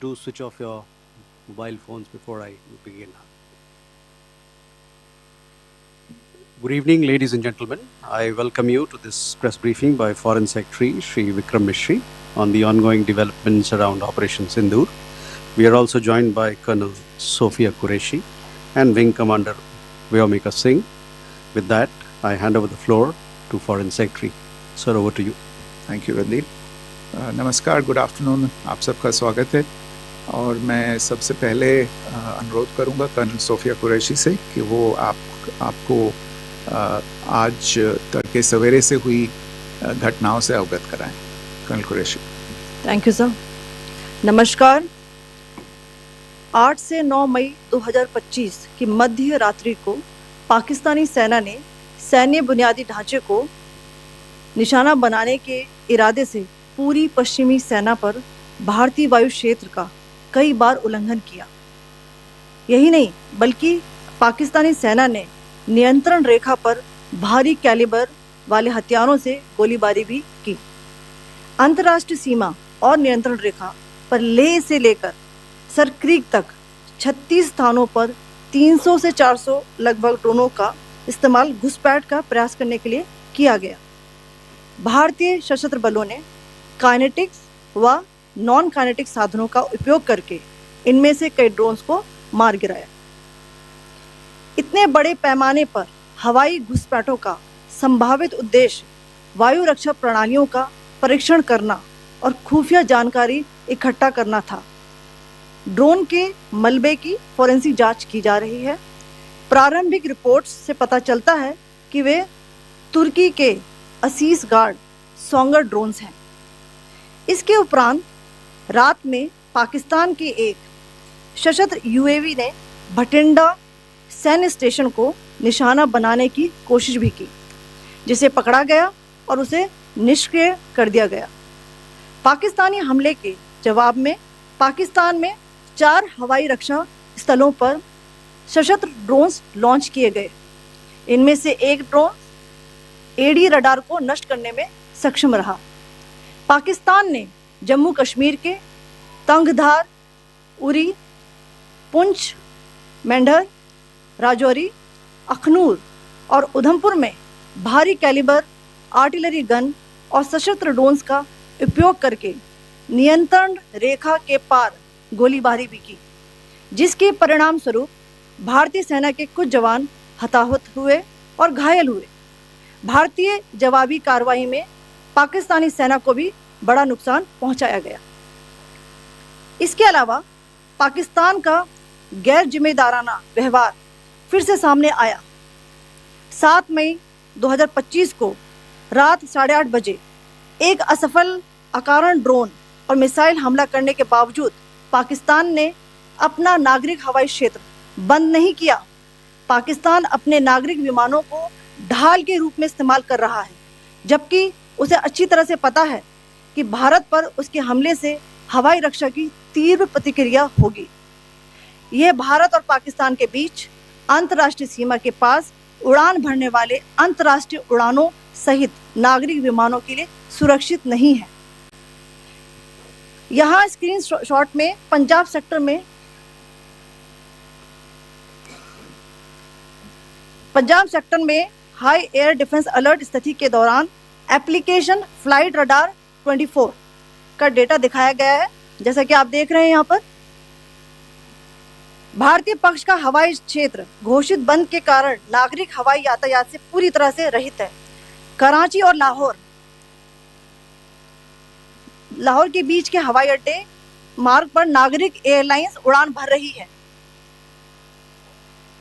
do switch off your mobile phones before I begin. Good evening, ladies and gentlemen. I welcome you to this press briefing by Foreign Secretary Shri Vikram Mishri on the ongoing developments around Operation Sindoor. We are also joined by Colonel Sophia Qureshi and Wing Commander Vyomika Singh. With that, I hand over the floor to Foreign Secretary. Sir, over to you. Thank you Randeep. नमस्कार, good afternoon, आप सबका स्वागत है। और मैं सबसे पहले अनुरोध करूंगा कर्नल सोफिया कुरैशी से कि वो आपको आज तड़के सवेरे से हुई घटनाओं से अवगत कराएं। Colonel Qureshi. Thank you sir. नमस्कार। 8 से 9 मई 2025 की मध्य रात्रि को पाकिस्तानी सेना ने सैन्य बुनियादी ढांचे को निशाना बनाने के इरादे से पूरी पश्चिमी सेना पर भारतीय वायु क्षेत्र का कई बार उल्लंघन किया। यही नहीं बल्कि पाकिस्तानी सेना ने नियंत्रण रेखा पर भारी कैलिबर वाले हथियारों से गोलीबारी भी की। अंतर्राष्ट्रीय सीमा और नियंत्रण रेखा पर लेह से लेकर सरक्रीक तक 36 स्थानों पर 300 से 400 लगभग ड्रोनों का इस्तेमाल घुसपैठ का प्रयास करने के लिए किया गया। भारतीय सशस्त्र बलों ने काइनेटिक्स व नॉन काइनेटिक साधनों का उपयोग करके इनमें से कई ड्रोन्स को मार गिराया। इतने बड़े पैमाने पर हवाई घुसपैठों का संभावित उद्देश्य वायु रक्षा प्रणालियों का परीक्षण करना और खुफिया जानकारी इकट्ठा करना था। ड्रोन के मलबे की फोरेंसिक जांच की जा रही है। प्रारंभिक रिपोर्ट्स से पता चलता है कि वे तुर्की के असीस गार्ड सोंगर ड्रोन्स हैं। इसके उपरांत रात में पाकिस्तान के एक सशस्त्र यूएवी ने भटिंडा सैन्य स्टेशन को निशाना बनाने की कोशिश भी की, जिसे पकड़ा गया और उसे निष्क्रिय कर दिया गया। पाकिस्तानी हमले के जवाब में पाकिस्तान में 4 हवाई रक्षा स्थलों पर सशस्त्र ड्रोन्स लॉन्च किए गए। इनमें से एक ड्रोन एडी रडार को नष्ट करने में सक्षम रहा। पाकिस्तान ने जम्मू कश्मीर के तंगधार, उरी, पुंछ, मेंढर, राजौरी, अखनूर और उधमपुर में भारी कैलिबर आर्टिलरी गन और सशस्त्र ड्रोन्स का उपयोग करके नियंत्रण रेखा के पार गोलीबारी भी की, जिसके परिणाम स्वरूप भारतीय सेना के कुछ जवान हताहत हुए और घायल हुए। भारतीय जवाबी कार्रवाई में पाकिस्तानी सेना को भी बड़ा नुकसान पहुंचाया गया। इसके अलावा पाकिस्तान का गैर जिम्मेदाराना व्यवहार फिर से सामने आया। 7 मई 2025 को रात 8:30 बजे एक असफल अकारण ड्रोन और मिसाइल हमला करने के बावजूद पाकिस्तान ने अपना नागरिक हवाई क्षेत्र बंद नहीं किया। पाकिस्तान अपने नागरिक विमानों को ढाल के रूप में इस्तेमाल कर रहा है, जबकि उसे अच्छी तरह से पता है कि भारत पर उसके हमले से हवाई रक्षा की तीव्र प्रतिक्रिया होगी। यह भारत और पाकिस्तान के बीच अंतर्राष्ट्रीय सीमा के पास उड़ान भरने वाले अंतर्राष्ट्रीय उड़ानों सहित नागरिक विमानों के लिए सुरक्षित नहीं है। यहाँ स्क्रीन शॉट में पंजाब सेक्टर में हाई एयर डिफेंस अलर्ट स्थिति के दौरान एप्लीकेशन फ्लाइट रडार 24 का डेटा दिखाया गया है। जैसा कि आप देख रहे हैं, यहाँ पर भारतीय पक्ष का हवाई क्षेत्र घोषित बंद के कारण नागरिक हवाई यातायात से पूरी तरह से रहित है। कराची और लाहौर के बीच के हवाई अड्डे मार्ग पर नागरिक एयरलाइंस उड़ान भर रही है।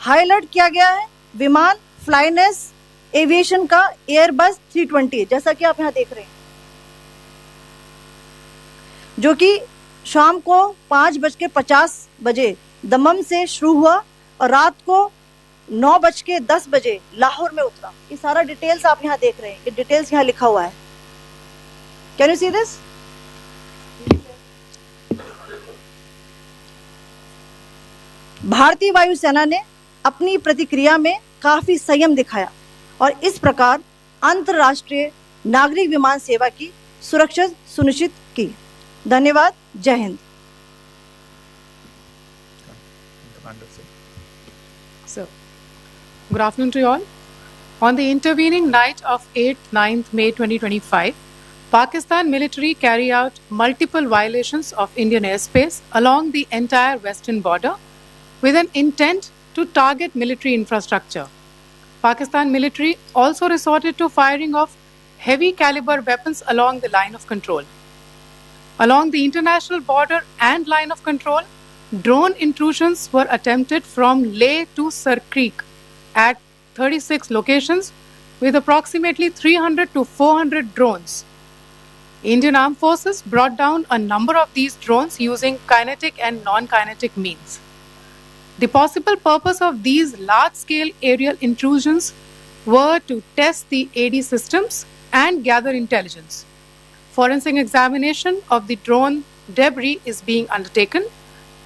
हाई अलर्ट किया गया है विमान फ्लाइनेस एविएशन का एयरबस 320, जैसा कि आप यहाँ देख रहे हैं, जो कि शाम को 5:50 बजे दमम से शुरू हुआ और रात को 9:10 बजे लाहौर में उतरा। ये सारा डिटेल्स आप यहाँ देख रहे हैं, ये डिटेल्स यहाँ लिखा हुआ है। Can you see this? भारतीय वायुसेना ने अपनी प्रतिक्रिया में काफी संयम दिखाया और इस प्रकार अंतर्राष्ट्रीय नागरिक विमान सेवा की सुरक्षा सुनिश्चित की। धन्यवाद। जय Hind. Good afternoon to you all. On the intervening night of 8th 9th May 2025, Pakistan military carry out multiple violations of Indian airspace along the entire western border with an intent to target military infrastructure. Pakistan military also resorted to firing of heavy caliber weapons along the line of control. Along the international border and line of control, drone intrusions were attempted from Leh to Sir Creek at 36 locations with approximately 300 to 400 drones. Indian Armed Forces brought down a number of these drones using kinetic and non-kinetic means. The possible purpose of these large-scale aerial intrusions were to test the AD systems and gather intelligence. Forensic examination of the drone debris is being undertaken.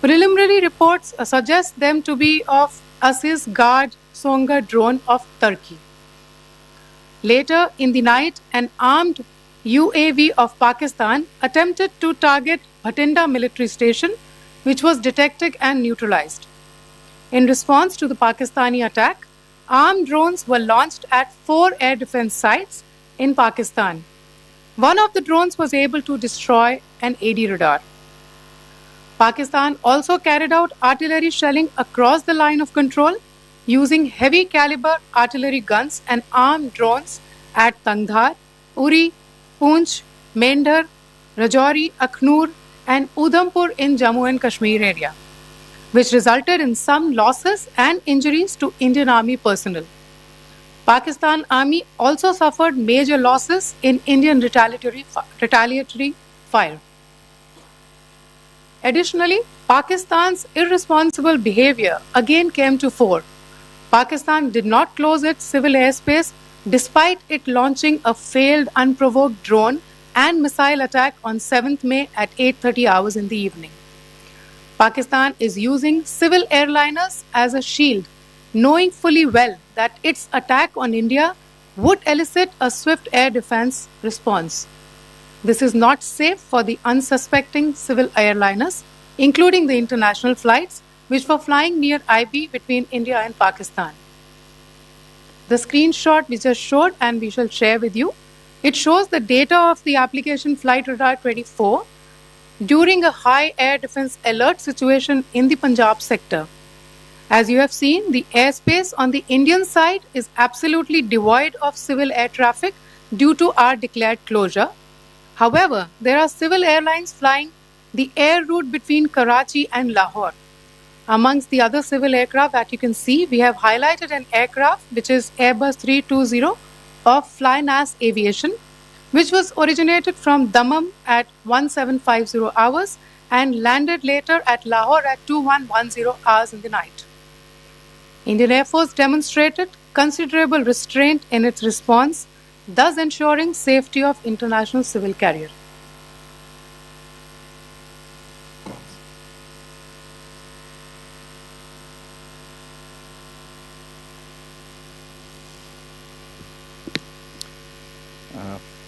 Preliminary reports suggest them to be of Aziz Guard Songa drone of Turkey. Later in the night, an armed UAV of Pakistan attempted to target Bhatinda military station, which was detected and neutralized. In response to the Pakistani attack, armed drones were launched at 4 air defense sites in Pakistan. One of the drones was able to destroy an AD radar. Pakistan also carried out artillery shelling across the line of control using heavy caliber artillery guns and armed drones at Tangdhar, Uri, Poonch, Mendhar, Rajouri, Akhnur and Udhampur in Jammu and Kashmir area, which resulted in some losses and injuries to Indian Army personnel. Pakistan Army also suffered major losses in Indian retaliatory fire. Additionally, Pakistan's irresponsible behavior again came to fore. Pakistan did not close its civil airspace despite it launching a failed unprovoked drone and missile attack on 7th May at 8:30 hours in the evening. Pakistan is using civil airliners as a shield, knowing fully well that its attack on India would elicit a swift air defense response. This is not safe for the unsuspecting civil airliners, including the international flights which were flying near IB between India and Pakistan. The screenshot we just showed and we shall share with you, it shows the data of the application Flight Radar 24 during a high air defense alert situation in the Punjab sector. As you have seen, the airspace on the Indian side is absolutely devoid of civil air traffic due to our declared closure. However, there are civil airlines flying the air route between Karachi and Lahore. Amongst the other civil aircraft that you can see, we have highlighted an aircraft which is Airbus 320 of Flynas Aviation, which was originated from Dammam at 1750 hours and landed later at Lahore at 2110 hours in the night. Indian Air Force demonstrated considerable restraint in its response, thus ensuring safety of international civil carrier.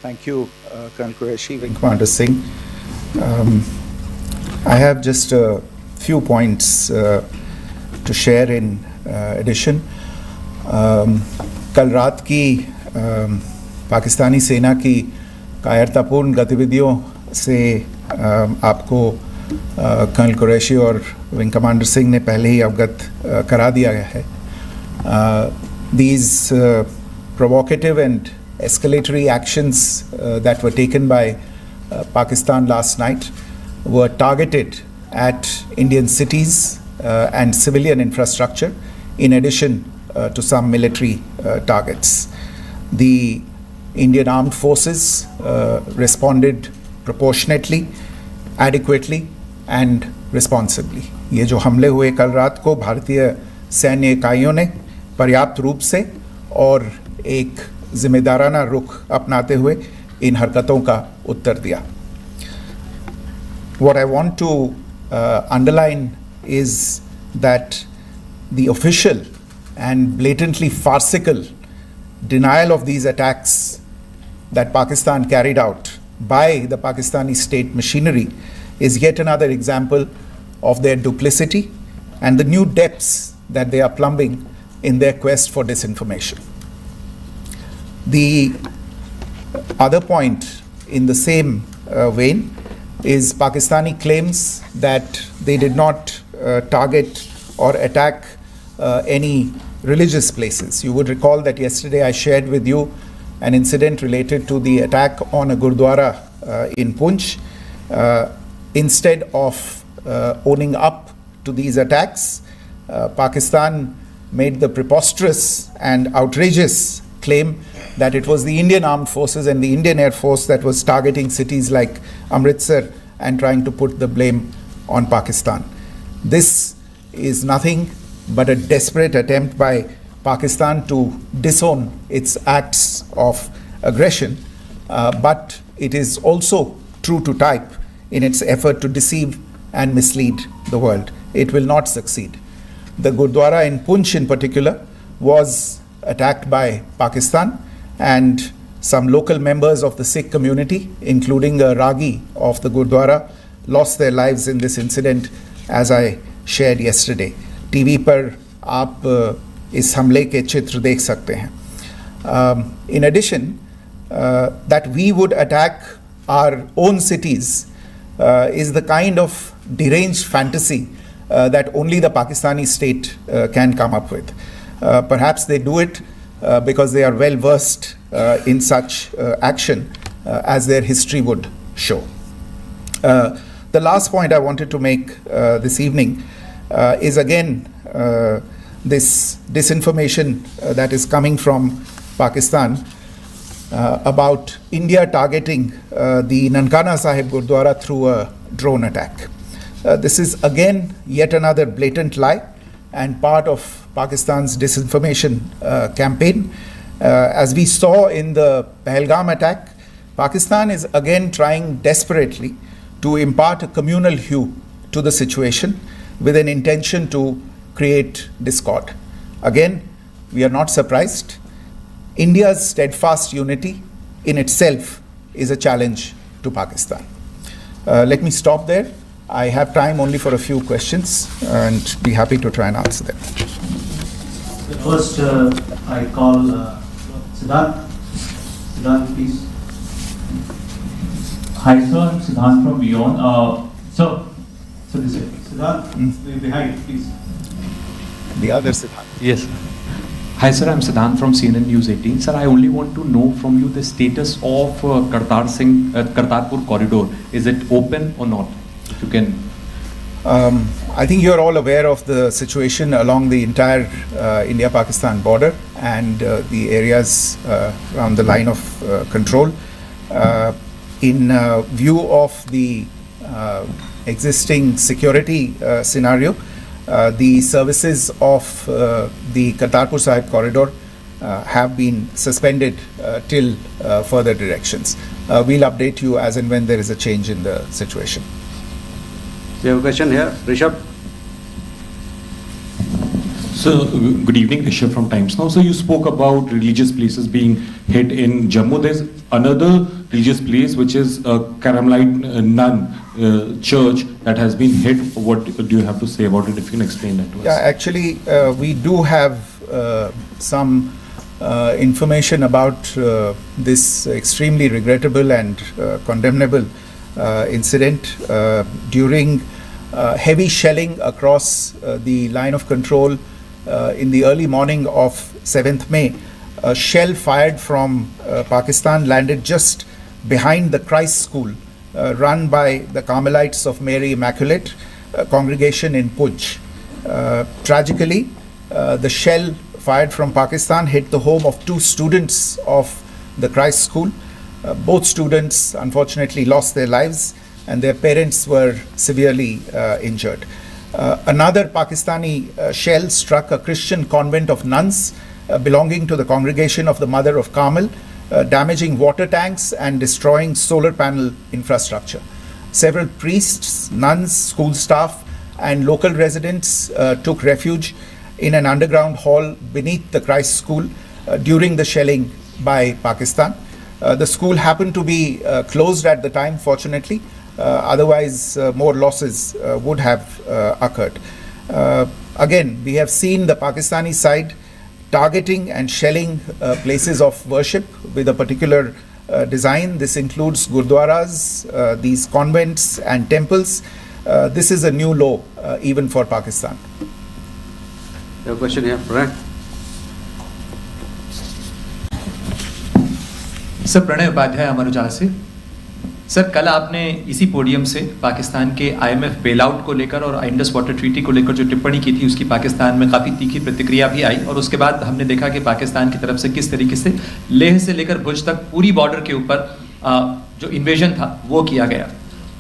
Thank you, Colonel Qureshi, Wing Commander Singh. I have just a few points to share in addition. कल रात की पाकिस्तानी सेना की कायरतापूर्ण गतिविधियों से आपको colonel Qureshi और विंग कमांडर सिंह ने पहले ही अवगत करा दिया गया है. These provocative and escalatory actions that were taken by Pakistan last night were targeted at Indian cities and civilian infrastructure, in addition to some military targets. The Indian Armed Forces responded proportionately, adequately and responsibly. ये जो हमले हुए कल रात को भारतीय सैन्य इकाइयों ने पर्याप्त रूप से और एक जिम्मेदाराना रुख अपनाते हुए इन हरकतों का उत्तर दिया. What I want to underline is that the official and blatantly farcical denial of these attacks that Pakistan carried out by the Pakistani state machinery is yet another example of their duplicity and the new depths that they are plumbing in their quest for disinformation. The other point in the same vein is Pakistani claims that they did not target or attack any religious places. You would recall that yesterday I shared with you an incident related to the attack on a Gurdwara in Poonch. Instead of owning up to these attacks, Pakistan made the preposterous and outrageous claim that it was the Indian Armed Forces and the Indian Air Force that was targeting cities like Amritsar and trying to put the blame on Pakistan. This is nothing but a desperate attempt by Pakistan to disown its acts of aggression, but it is also true to type in its effort to deceive and mislead the world. It will not succeed. The Gurdwara in Poonch in particular was attacked by Pakistan, and some local members of the Sikh community, including a Ragi of the Gurdwara, lost their lives in this incident, as I shared yesterday. TV पर आप इस हमले के चित्र देख सकते हैं. In addition, that we would attack our own cities is the kind of deranged fantasy that only the Pakistani state can come up with. Perhaps they do it because they are well versed in such action, as their history would show. The last point I wanted to make this evening is again this disinformation that is coming from Pakistan about India targeting the Nankana Sahib Gurdwara through a drone attack. This is again yet another blatant lie and part of Pakistan's disinformation campaign. As we saw in the Pahalgam attack, Pakistan is again trying desperately to impart a communal hue to the situation with an intention to create discord. Again, we are not surprised. India's steadfast unity in itself is a challenge to Pakistan. Let me stop there. I have time only for a few questions and be happy to try and answer them. First, I call Siddharth. Siddharth, please. Hi, sir. I'm Siddharth from Beyond. So this is Siddharth, behind, please. The other Siddharth. Yes. Hi, sir. I'm Siddhant from CNN News 18. Sir, I only want to know from you the status of Kartarpur corridor. Is it open or not? If you can. I think you're all aware of the situation along the entire India-Pakistan border and the areas around the line of control. In view of the existing security scenario, the services of the Kartarpur Sahib corridor have been suspended till further directions. We'll update you as and when there is a change in the situation. We have a question here. Rishabh. So, good evening, Rishabh from Times Now. So, you spoke about religious places being hit in Jammu. There's another religious place which is a Carmelite nun church that has been hit. What do you have to say about it, if you can explain that to us? Yeah, actually, we do have some information about this extremely regrettable and condemnable incident. During heavy shelling across the line of control in the early morning of 7th May, a shell fired from Pakistan landed just behind the Christ School run by the Carmelites of Mary Immaculate congregation in Poonch. Tragically, the shell fired from Pakistan hit the home of 2 students of the Christ School. Both students unfortunately lost their lives and their parents were severely injured. Another Pakistani shell struck a Christian convent of nuns belonging to the congregation of the Mother of Carmel, damaging water tanks and destroying solar panel infrastructure. Several priests, nuns, school staff and local residents took refuge in an underground hall beneath the Christ School during the shelling by Pakistan. The school happened to be closed at the time, fortunately. Otherwise, more losses would have occurred. Again, we have seen the Pakistani side targeting and shelling places of worship with a particular design. This includes gurdwaras, these convents and temples. This is a new law even for Pakistan. You have a question here, Pranay? Sir Pranay Upadhyay Amar Ujala से। Sir कल आपने इसी podium से पाकिस्तान के IMF bailout को लेकर और Indus water treaty को लेकर जो टिप्पणी की थी उसकी पाकिस्तान में काफ़ी तीखी प्रतिक्रिया भी आई, और उसके बाद हमने देखा कि पाकिस्तान की तरफ से किस तरीके से लेह से लेकर भुज तक पूरी बॉर्डर के ऊपर जो इन्वेजन था वो किया गया।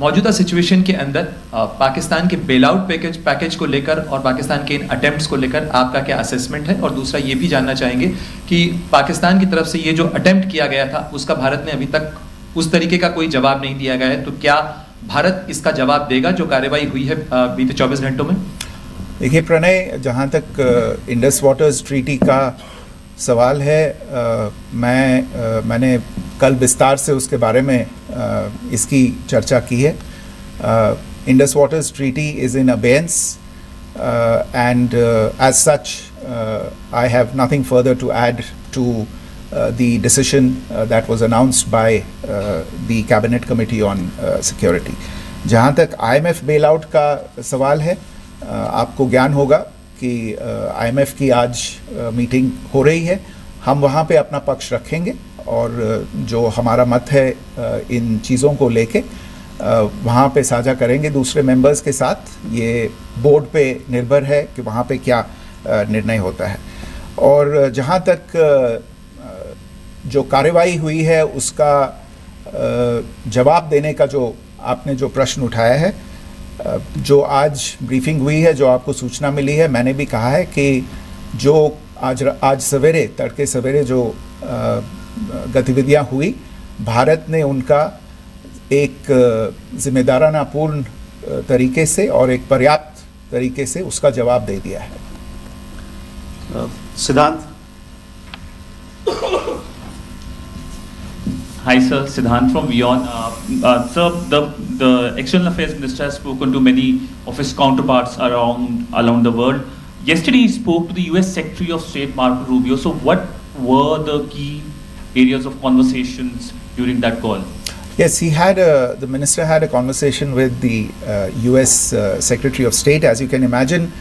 मौजूदा सिचुएशन के अंदर पाकिस्तान के बेलआउट पैकेज को लेकर और पाकिस्तान के इन अटेम्प्ट्स को लेकर आपका क्या असेसमेंट है? और दूसरा ये भी जानना चाहेंगे कि पाकिस्तान की तरफ से ये जो अटेम्प्ट किया गया था उसका भारत ने अभी तक उस तरीके का कोई जवाब नहीं दिया गया है, तो क्या भारत इसका जवाब देगा जो कार्रवाई हुई है बीते 24 घंटों में? देखिए प्रणय, जहाँ तक इंडस वाटर्स ट्रीटी का सवाल है, मैंने कल विस्तार से उसके बारे में इसकी चर्चा की है। Indus waters treaty is in abeyance and as such I have nothing further to add to the decision that was announced by the Cabinet Committee on Security. जहाँ तक IMF बेलआउट का सवाल है, आपको ज्ञान होगा कि IMF की आज मीटिंग हो रही है। हम वहाँ पे अपना पक्ष रखेंगे और जो हमारा मत है इन चीज़ों को लेके वहाँ पे साझा करेंगे दूसरे मेंबर्स के साथ। ये बोर्ड पे निर्भर है कि वहाँ पे क्या निर्णय होता है। और जहाँ तक जो कार्रवाई हुई है उसका जवाब देने का जो आपने जो प्रश्न उठाया है, जो आज ब्रीफिंग हुई है, जो आपको सूचना मिली है, मैंने भी कहा है कि जो आज सवेरे तड़के सवेरे जो गतिविधियां हुई, भारत ने उनका एक जिम्मेदाराना पूर्ण तरीके से और एक पर्याप्त तरीके से उसका जवाब दे दिया है। सिद्धांत? Hi sir, Siddhant from Beyond. Sir, the External Affairs Minister has spoken to many of his counterparts around the world. Yesterday he spoke to the US Secretary of State Marco Rubio. So what were the key areas of conversations during that call? Yes, the minister had a conversation with the US Secretary of State. As you can imagine,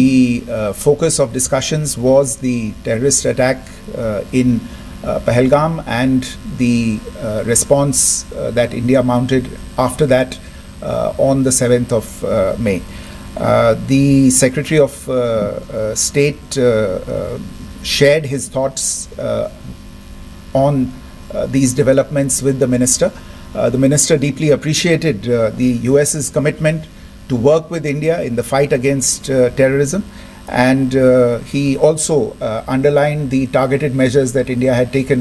the focus of discussions was the terrorist attack in Pahalgam and the response that India mounted after that on the 7th of May. The Secretary of State shared his thoughts on these developments with the minister. The minister deeply appreciated the US's commitment to work with India in the fight against terrorism. And he also underlined the targeted measures that India had taken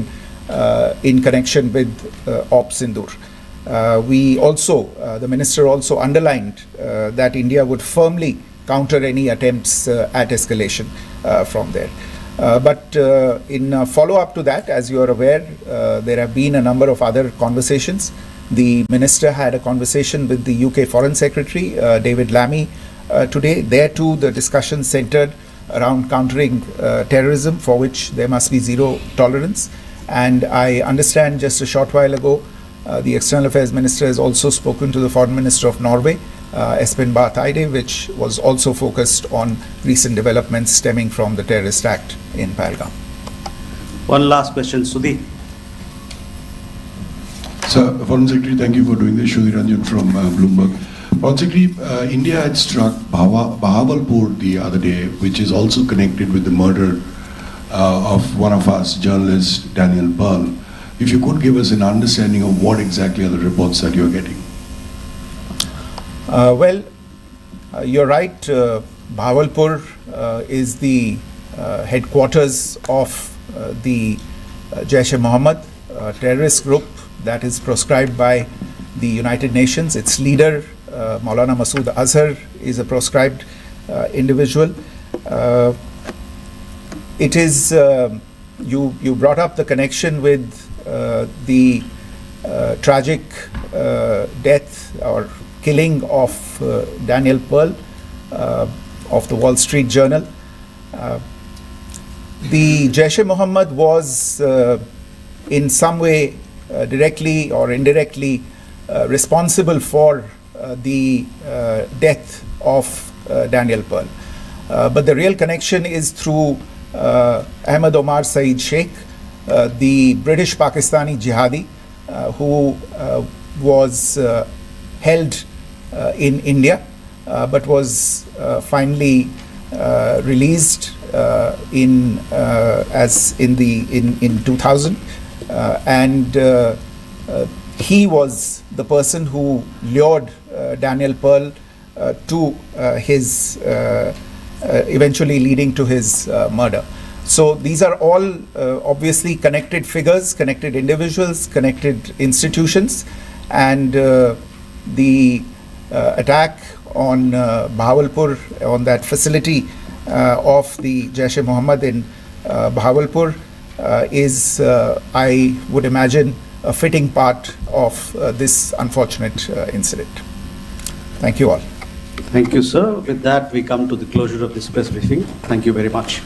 in connection with Op Sindoor. The minister also underlined that India would firmly counter any attempts at escalation from there. But in follow-up to that, as you are aware, there have been a number of other conversations. The minister had a conversation with the UK Foreign Secretary, David Lammy, today. There too, the discussion centered around countering terrorism, for which there must be zero tolerance. And I understand just a short while ago, the External Affairs Minister has also spoken to the Foreign Minister of Norway, Espen Barth Eide, which was also focused on recent developments stemming from the terrorist act in Pahalgam. One last question, Sudhi. Sir, Foreign Secretary, thank you for doing this. Sudhi Ranjan from Bloomberg. Foreign Secretary, India had struck Bahawalpur the other day, which is also connected with the murder of one of us, journalist Daniel Pearl. If you could give us an understanding of what exactly are the reports that you're getting. You're right. Bahawalpur is the headquarters of the Jaish-e-Mohammed terrorist group that is proscribed by the United Nations. Its leader, Maulana Masood Azhar, is a proscribed individual. It is, you brought up the connection with the tragic death or killing of Daniel Pearl of the Wall Street Journal. the Jaish-e-Mohammed was in some way directly or indirectly responsible for the death of Daniel Pearl. But the real connection is through Ahmed Omar Saeed Sheikh, the British Pakistani jihadi who was held in India but was finally released in 2000, and he was the person who lured Daniel Pearl to his eventually leading to his murder. So these are all obviously connected figures, connected individuals, connected institutions, and the attack on Bahawalpur, on that facility of the Jaish-e-Mohammed in Bahawalpur is, I would imagine, a fitting part of this unfortunate incident. Thank you all. Thank you, sir. With that, we come to the closure of this press briefing. Thank you very much.